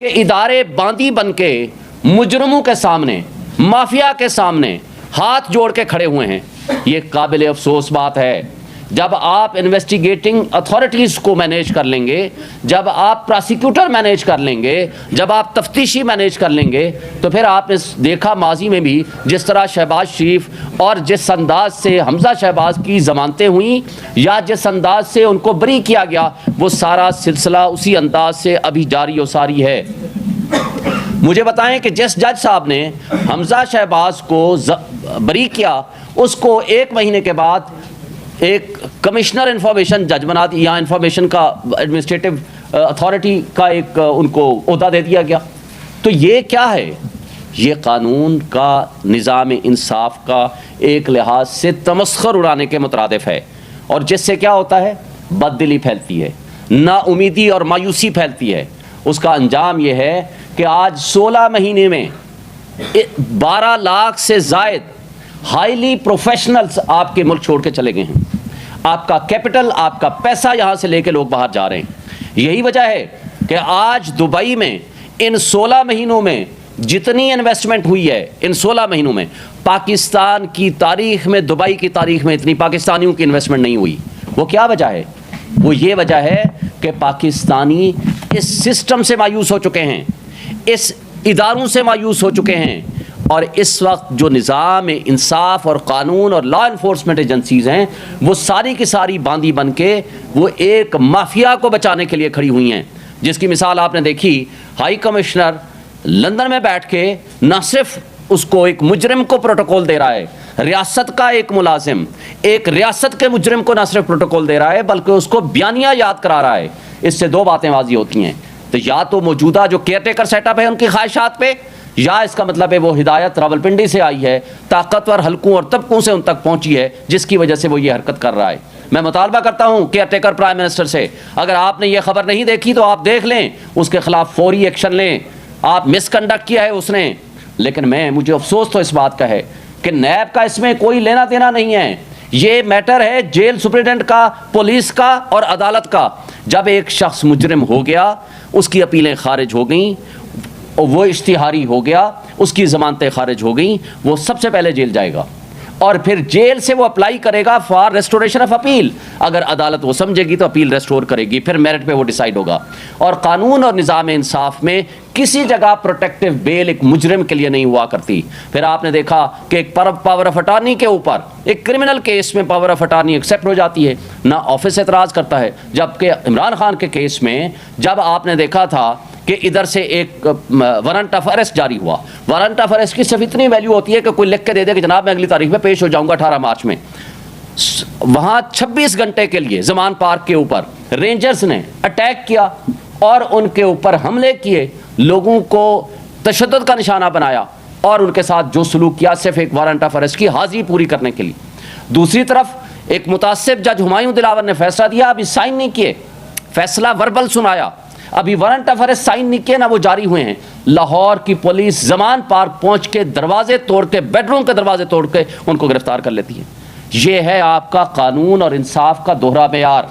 कि इदारे बांदी बन के मुजरमों के सामने, माफिया के सामने हाथ जोड़ के खड़े हुए हैं। ये काबिल अफसोस बात है। जब आप इन्वेस्टिगेटिंग अथॉरिटीज़ को मैनेज कर लेंगे, जब आप प्रोसिक्यूटर मैनेज कर लेंगे, जब आप तफ्तीशी मैनेज कर लेंगे, तो फिर आपने देखा माजी में भी जिस तरह शहबाज शरीफ और जिस अंदाज से हमजा शहबाज की ज़मानतें हुई या जिस अंदाज से उनको बरी किया गया, वो सारा सिलसिला उसी अंदाज से अभी जारी और सारी है। मुझे बताएं कि जिस जज साहब ने हमजा शहबाज को बरी किया, उसको 1 महीने के बाद एक कमिश्नर इंफॉर्मेशन जज बना दी, या इंफॉर्मेशन का एडमिनिस्ट्रेटिव अथॉरिटी का एक उनको ओहदा दे दिया गया। तो ये क्या है? ये कानून का, निज़ाम इंसाफ का एक लिहाज से तमस्खर उड़ाने के मुतरादिफ है, और जिससे क्या होता है? बददिली फैलती है, नाउमीदी और मायूसी फैलती है। उसका अंजाम यह है कि आज 16 महीने में 12 लाख से ज़ायद हाईली प्रोफेशनल्स आपके मुल्क छोड़ के चले गए हैं। आपका कैपिटल, आपका पैसा यहाँ से लेके लोग बाहर जा रहे हैं। यही वजह है कि आज दुबई में इन 16 महीनों में जितनी इन्वेस्टमेंट हुई है, इन 16 महीनों में पाकिस्तान की तारीख में, दुबई की तारीख में इतनी पाकिस्तानियों की इन्वेस्टमेंट नहीं हुई। वो क्या वजह है? वो ये वजह है कि पाकिस्तानी इस सिस्टम से मायूस हो चुके हैं, इस इदारों से मायूस हो चुके हैं, और इस वक्त जो निज़ाम इंसाफ और कानून और लॉ इन्फोर्समेंट एजेंसीज़ हैं, वो सारी की सारी बांदी बन के वो एक माफिया को बचाने के लिए खड़ी हुई हैं। जिसकी मिसाल आपने देखी, हाई कमिश्नर लंदन में बैठ के न सिर्फ उसको एक मुजरिम को प्रोटोकॉल दे रहा है, रियासत का एक मुलाजिम एक रियासत के मुजरिम को न सिर्फ प्रोटोकॉल दे रहा है, बल्कि उसको बयानिया याद करा रहा है। इससे 2 बातें वाजी होती हैं। तो या तो मौजूदा जो केयर टेकर सेटअप है उनकी ख्वाहिशात पे, या इसका मतलब है वो हिदायत रावलपिंडी से आई है, ताकतवर हलकों और तबकों से उन तक पहुंची है, जिसकी वजह से वो ये हरकत कर रहा है। मैं मुतालबा करता हूं केयर टेकर प्राइम मिनिस्टर से, अगर आपने ये खबर नहीं देखी तो आप देख लें, उसके खिलाफ फौरी एक्शन लें। आप मिसकंडक्ट किया है उसने। लेकिन मुझे अफसोस तो इस बात का है कि नैब का इसमें कोई लेना देना नहीं है। ये मैटर है जेल सुप्रिटेंडेंट का, पुलिस का और अदालत का। जब एक शख्स मुजरिम हो गया, उसकी अपीलें खारिज हो गई, और वो इश्तिहारी हो गया, उसकी ज़मानतें खारिज हो गई, वो सबसे पहले जेल जाएगा, और फिर जेल से वो अप्लाई करेगा फॉर रेस्टोरेशन ऑफ अपील। अगर अदालत वो समझेगी तो अपील रेस्टोर करेगी, फिर मेरिट पे वो डिसाइड होगा। और कानून और निज़ाम इंसाफ में किसी जगह प्रोटेक्टिव बेल एक मुजरिम के लिए नहीं हुआ करती। फिर आपने देखा कि एक पावर ऑफ अटार्नी के ऊपर, एक क्रिमिनल केस में पावर ऑफ अटार्नी एक्सेप्ट हो जाती है, ना ऑफिस एतराज़ करता है। जबकि इमरान खान के केस में जब आपने देखा था कि इधर से एक वारंट ऑफ अरेस्ट जारी हुआ, वारंट ऑफ अरेस्ट की सिर्फ इतनी वैल्यू होती है कि कोई लिख के दे दे कि जनाब मैं अगली तारीख में पेश हो जाऊंगा 18 मार्च में। वहाँ 26 घंटे के लिए जमान पार्क के ऊपर रेंजर्स ने अटैक किया और उनके ऊपर हमले किए, लोगों को तशद्दुद का निशाना बनाया, और उनके साथ जो सलूक किया सिर्फ एक वारंट ऑफ अरेस्ट की हाजिरी पूरी करने के लिए। दूसरी तरफ एक मुतासिब जज हुमायूं दिलावर ने फैसला दिया, अभी साइन नहीं किए, फैसला वर्बल सुनाया, अभी वारंट ऑफ अरेस्ट साइन नहीं किए, ना वो जारी हुए हैं। लाहौर की पुलिस जमान पार्क पहुंच के दरवाजे तोड़ के, बेडरूम के दरवाजे तोड़ के उनको गिरफ्तार कर लेती है। ये है आपका कानून और इंसाफ का दोहरा मेयार।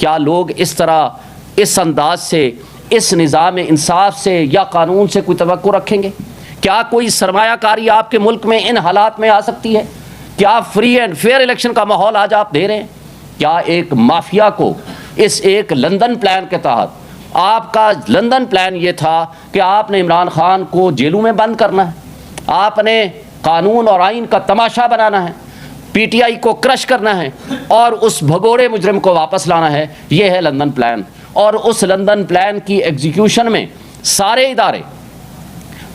क्या लोग इस तरह, इस अंदाज से, इस निज़ाम इंसाफ से या कानून से कोई तवक्को रखेंगे? क्या कोई सरमायाकारी आपके मुल्क में इन हालात में आ सकती है? क्या फ्री एंड फेयर इलेक्शन का माहौल आज आप दे रहे हैं? क्या एक माफिया को इस एक लंदन प्लान के तहत, आपका लंदन प्लान ये था कि आपने इमरान खान को जेलों में बंद करना है, आपने कानून और आइन का तमाशा बनाना है, पीटीआई को क्रश करना है और उस भगोड़े मुजरिम को वापस लाना है। ये है लंदन प्लान। और उस लंदन प्लान की एग्जीक्यूशन में सारे इदारे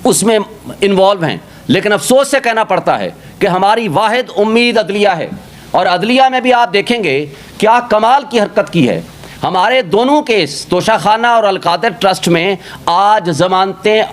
उसमें इन्वॉल्व हैं। लेकिन अफसोस से कहना पड़ता है कि हमारी वाहिद उम्मीद अदलिया है, और अदलिया में भी आप देखेंगे क्या कमाल की हरकत की है। हमारे दोनों केस, तोशाखाना और अलकादर ट्रस्ट में आज जमानतें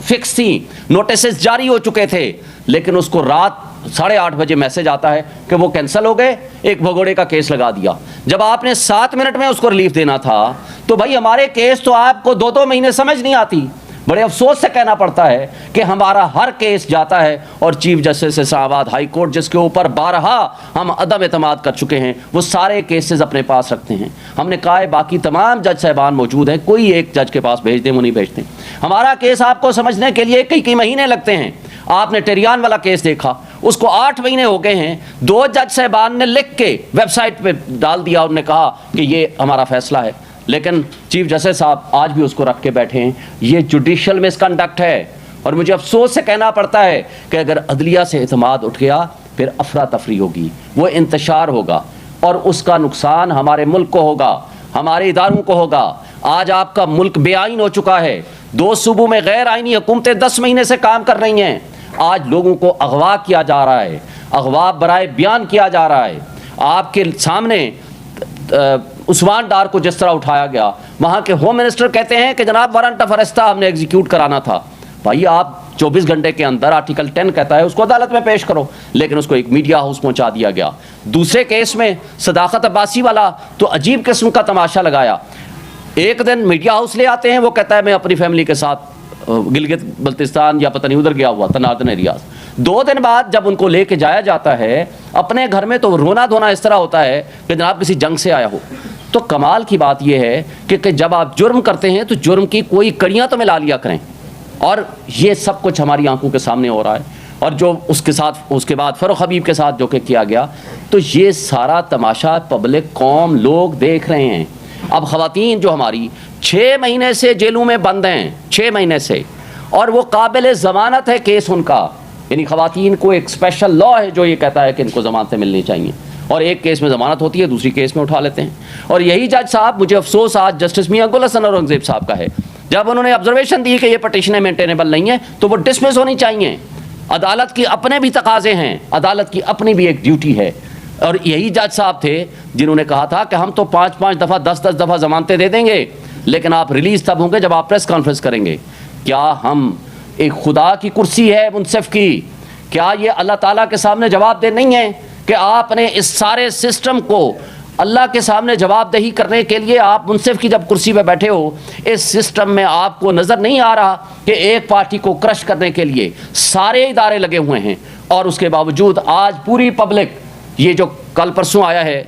फिक्स थी, नोटिस जारी हो चुके थे, लेकिन उसको रात 8:30 बजे मैसेज आता है कि वो कैंसिल हो गए, एक भगोड़े का केस लगा दिया। जब आपने 7 मिनट में उसको रिलीफ देना था, तो भाई हमारे केस तो आपको 2-2 महीने समझ नहीं आती। बड़े अफसोस से कहना पड़ता है कि हमारा हर केस जाता है और chief justice Islamabad high court, जिसके ऊपर बारहा हम अदम एतमाद कर चुके हैं, वो सारे केसेस अपने पास रखते हैं। हमने कहा है बाकी तमाम जज साहबान मौजूद हैं, कोई एक जज के पास भेज दें, वो नहीं भेजते। हमारा केस आपको समझने के लिए कई महीने लगते हैं। आपने टेरियान वाला केस देखा, उसको 8 महीने हो गए हैं। 2 जज साहबान ने लिख के वेबसाइट पे डाल दिया, उन्होंने कहा कि ये हमारा फैसला है, लेकिन चीफ जस्टिस साहब आज भी उसको रख के बैठे हैं। ये जुडिशल मिसकंडक्ट है और मुझे अफसोस से कहना पड़ता है कि अगर अदलिया से एतमाद उठ गया फिर अफरा तफरी होगी, वो इंतशार होगा और उसका नुकसान हमारे मुल्क को होगा, हमारे इदारों को होगा। आज आपका मुल्क बेआइन हो चुका है। 2 सूबों में गैर आइनी हुकूमतें 10 महीने से काम कर रही हैं। आज लोगों को अगवा किया जा रहा है, अगवा बराए बयान किया जा रहा है। आपके सामने उस्मान डार को जिस तरह उठाया गया, वहाँ के होम मिनिस्टर कहते हैं कि जनाब वारंट ऑफ अरेस्ट हमने एग्जीक्यूट कराना था। भाई आप 24 घंटे के अंदर, आर्टिकल 10 कहता है उसको अदालत में पेश करो, लेकिन उसको एक मीडिया हाउस पहुँचा दिया गया। दूसरे केस में सदाकत अब्बासी वाला तो अजीब किस्म का तमाशा लगाया। एक दिन मीडिया हाउस ले आते हैं, वो कहता है मैं अपनी फैमिली के साथ गिलगित बल्तिस्तान या पता नहीं उधर गया हुआ था, नार्दर्न एरियाज। 2 दिन बाद जब उनको लेके जाया जाता है अपने घर में, तो रोना धोना इस तरह होता है कि जनाब किसी जंग से आया हो। तो कमाल की बात यह है कि जब आप जुर्म करते हैं तो जुर्म की कोई कड़ियाँ तो मिला लिया करें, और ये सब कुछ हमारी आंखों के सामने हो रहा है। और जो उसके बाद फरूख हबीब के साथ जो कि किया गया, तो ये सारा तमाशा पब्लिक कौम लोग देख रहे हैं। अब ख़वातीन जो हमारी 6 महीने से जेलों में बंद हैं, 6 महीने से, और वो काबिल ज़मानत है केस उनका, यानी ख़वातीन को एक स्पेशल लॉ है जो ये कहता है कि इनको ज़मानतें मिलनी चाहिए, और एक केस में ज़मानत होती है, दूसरी केस में उठा लेते हैं। और यही जज साहब, मुझे अफसोस आज जस्टिस मियां गुल हसन औरंगज़ेब साहब का है, जब उन्होंने ऑब्जर्वेशन दी कि ये पटिशनें मेंटेनेबल नहीं है तो वो डिसमिस होनी चाहिए। अदालत की अपने भी तकाजे हैं, अदालत की अपनी भी एक ड्यूटी है। और यही जज साहब थे जिन्होंने कहा था कि हम तो 5-5 दफ़ा 10-10 दफ़ा ज़मानतें दे देंगे, लेकिन आप रिलीज़ तब होंगे जब आप प्रेस कॉन्फ्रेंस करेंगे। क्या हम एक खुदा की कुर्सी है मुनसिफ की, क्या ये अल्लाह ताला के सामने जवाबदेह नहीं है कि आपने इस सारे सिस्टम को अल्लाह के सामने जवाबदेही करने के लिए आप मुनसिफ की जब कुर्सी पे बैठे हो, इस सिस्टम में आपको नज़र नहीं आ रहा कि एक पार्टी को क्रश करने के लिए सारे इदारे लगे हुए हैं, और उसके बावजूद आज पूरी पब्लिक, ये जो कल परसों आया है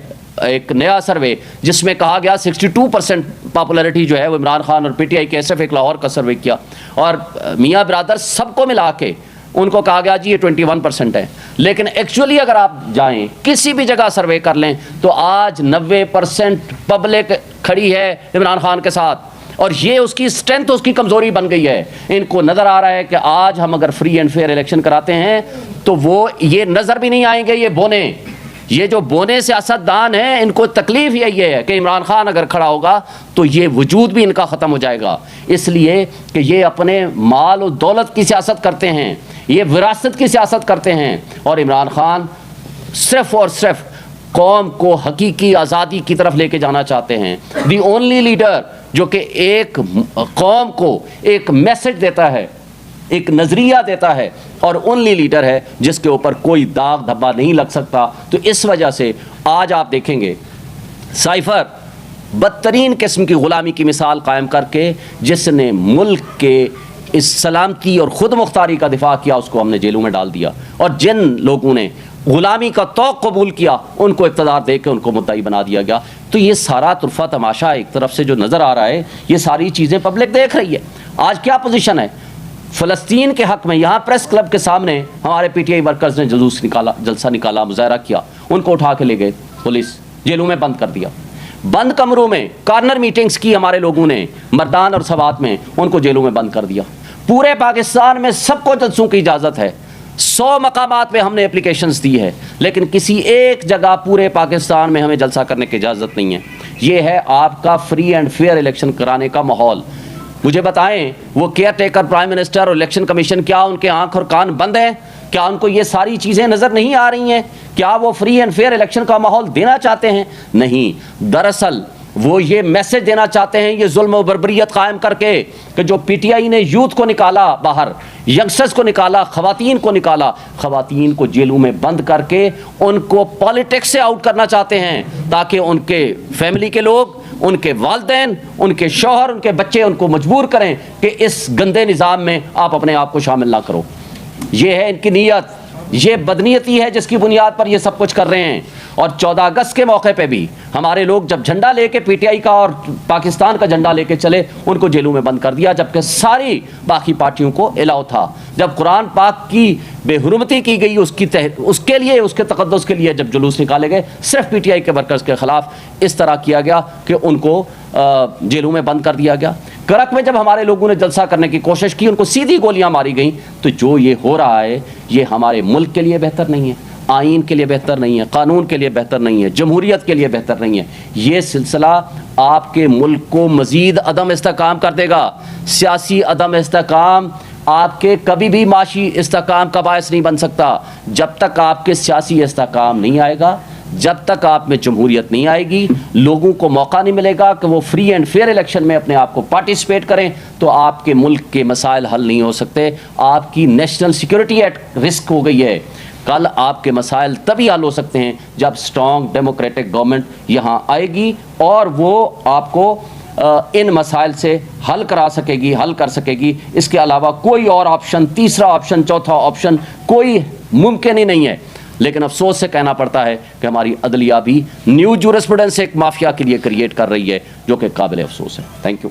एक नया सर्वे जिसमें कहा गया 62% पॉपुलैरिटी जो है वो इमरान खान और पीटीआई के, सिर्फ एक लाहौर का सर्वे किया, और मियाँ बिरादर सबको मिला के उनको कहा गया जी ये 21% है। लेकिन एक्चुअली अगर आप जाएं किसी भी जगह सर्वे कर लें तो आज 90% पब्लिक खड़ी है इमरान खान के साथ, और ये उसकी स्ट्रेंथ, उसकी कमज़ोरी बन गई है। इनको नज़र आ रहा है कि आज हम अगर फ्री एंड फेयर इलेक्शन कराते हैं तो वो ये नज़र भी नहीं आएंगे, ये बोने, ये जो बोने सियासतदान हैं, इनको तकलीफ यही है कि इमरान खान अगर खड़ा होगा तो ये वजूद भी इनका ख़त्म हो जाएगा, इसलिए कि ये अपने माल और दौलत की सियासत करते हैं, ये विरासत की सियासत करते हैं, और इमरान खान सिर्फ और सिर्फ कौम को हकीकी आज़ादी की तरफ लेके जाना चाहते हैं। दी ओनली लीडर जो कि एक कौम को एक मैसेज देता है, एक नज़रिया देता है, और ओनली लीडर है जिसके ऊपर कोई दाग धब्बा नहीं लग सकता। तो इस वजह से आज आप देखेंगे साइफर बदतरीन किस्म की ग़ुलामी की मिसाल कायम करके, जिसने मुल्क के इस सलामती और ख़ुद मुख्तारी का दिफा किया, उसको हमने जेलों में डाल दिया, और जिन लोगों ने ग़ुलामी का तौक़ कबूल किया उनको इक़्तिदार दे के उनको मुद्दाई बना दिया गया। तो ये सारा तुरफा तमाशा एक तरफ से जो नज़र आ रहा है, ये सारी चीज़ें पब्लिक देख रही है। आज क्या पोजीशन है फ़लस्तीन के हक़ में? यहाँ प्रेस क्लब के सामने हमारे पीटीआई वर्कर्स ने जुलूस निकाला, जलसा निकाला, मुज़ाहरा किया, उनको उठा के ले गए पुलिस, जेलों में बंद कर दिया। बंद कमरों में कॉर्नर मीटिंग्स की हमारे लोगों ने, मर्दान और सवात में, उनको जेलों में बंद कर दिया। पूरे पाकिस्तान में सबको जलसों की इजाज़त है, 100 मकामात पे हमने एप्लीकेशंस दी है, लेकिन किसी एक जगह पूरे पाकिस्तान में हमें जलसा करने की इजाज़त नहीं है। ये है आपका फ्री एंड फेयर इलेक्शन कराने का माहौल। मुझे बताएं, वो केयर टेकर प्राइम मिनिस्टर और इलेक्शन कमीशन, क्या उनके आंख और कान बंद हैं? क्या उनको ये सारी चीज़ें नज़र नहीं आ रही हैं? क्या वो फ्री एंड फेयर इलेक्शन का माहौल देना चाहते हैं? नहीं, दरअसल वो ये मैसेज देना चाहते हैं, ये जुल्म और बर्बरियत कायम करके, कि जो पीटीआई ने यूथ को निकाला बाहर, यंगस्टर्स को निकाला, ख़वातीन को निकाला, ख़वातीन को जेलों में बंद करके उनको पॉलिटिक्स से आउट करना चाहते हैं, ताकि उनके फैमिली के लोग उनके वालिदैन, उनके शौहर, उनके बच्चे उनको मजबूर करें कि इस गंदे निज़ाम में आप अपने आप को शामिल ना करो। ये है इनकी नीयत, ये बदनीयती है जिसकी बुनियाद पर ये सब कुछ कर रहे हैं। और 14 अगस्त के मौके पे भी हमारे लोग जब झंडा लेके पीटीआई का और पाकिस्तान का झंडा लेके चले, उनको जेलों में बंद कर दिया, जबकि सारी बाकी पार्टियों को अलाउ था। जब कुरान पाक की बेहुरमती की गई उसके लिए, उसके तक़द्दुस के लिए जब जुलूस निकाले गए, सिर्फ पीटीआई के वर्कर्स के ख़िलाफ़ इस तरह किया गया कि उनको जेलों में बंद कर दिया गया। करक में जब हमारे लोगों ने जलसा करने की कोशिश की, उनको सीधी गोलियां मारी गई। तो जो ये हो रहा है, ये हमारे मुल्क के लिए बेहतर नहीं है, आईन के लिए बेहतर नहीं है, कानून के लिए बेहतर नहीं है, जमहूरियत के लिए बेहतर नहीं है। ये सिलसिला आपके मुल्क को मज़ीद अदम इस्तेहकाम कर देगा। सियासी अदम इस्तेहकाम आपके कभी भी माशी इस्तेहकाम का बायस नहीं बन सकता। जब तक आपके सियासी इस्तेहकाम नहीं आएगा, जब तक आप में जमहूरियत नहीं आएगी, लोगों को मौका नहीं मिलेगा कि वो फ्री एंड फेयर इलेक्शन में अपने आप को पार्टिसिपेट करें, तो आपके मुल्क के मसाइल हल नहीं हो सकते। आपकी नेशनल सिक्योरिटी एट रिस्क हो गई है। कल आपके मसाइल तभी हल हो सकते हैं जब स्ट्रॉन्ग डेमोक्रेटिक गवर्नमेंट यहाँ आएगी और वो आपको इन मसाइल से हल करा सकेगी, हल कर सकेगी। इसके अलावा कोई और ऑप्शन, तीसरा ऑप्शन, चौथा ऑप्शन कोई मुमकिन ही नहीं है। लेकिन अफसोस से कहना पड़ता है कि हमारी अदलिया भी न्यू जूरिस्प्रूडेंस एक माफिया के लिए क्रिएट कर रही है, जो कि काबिल अफसोस है। Thank you.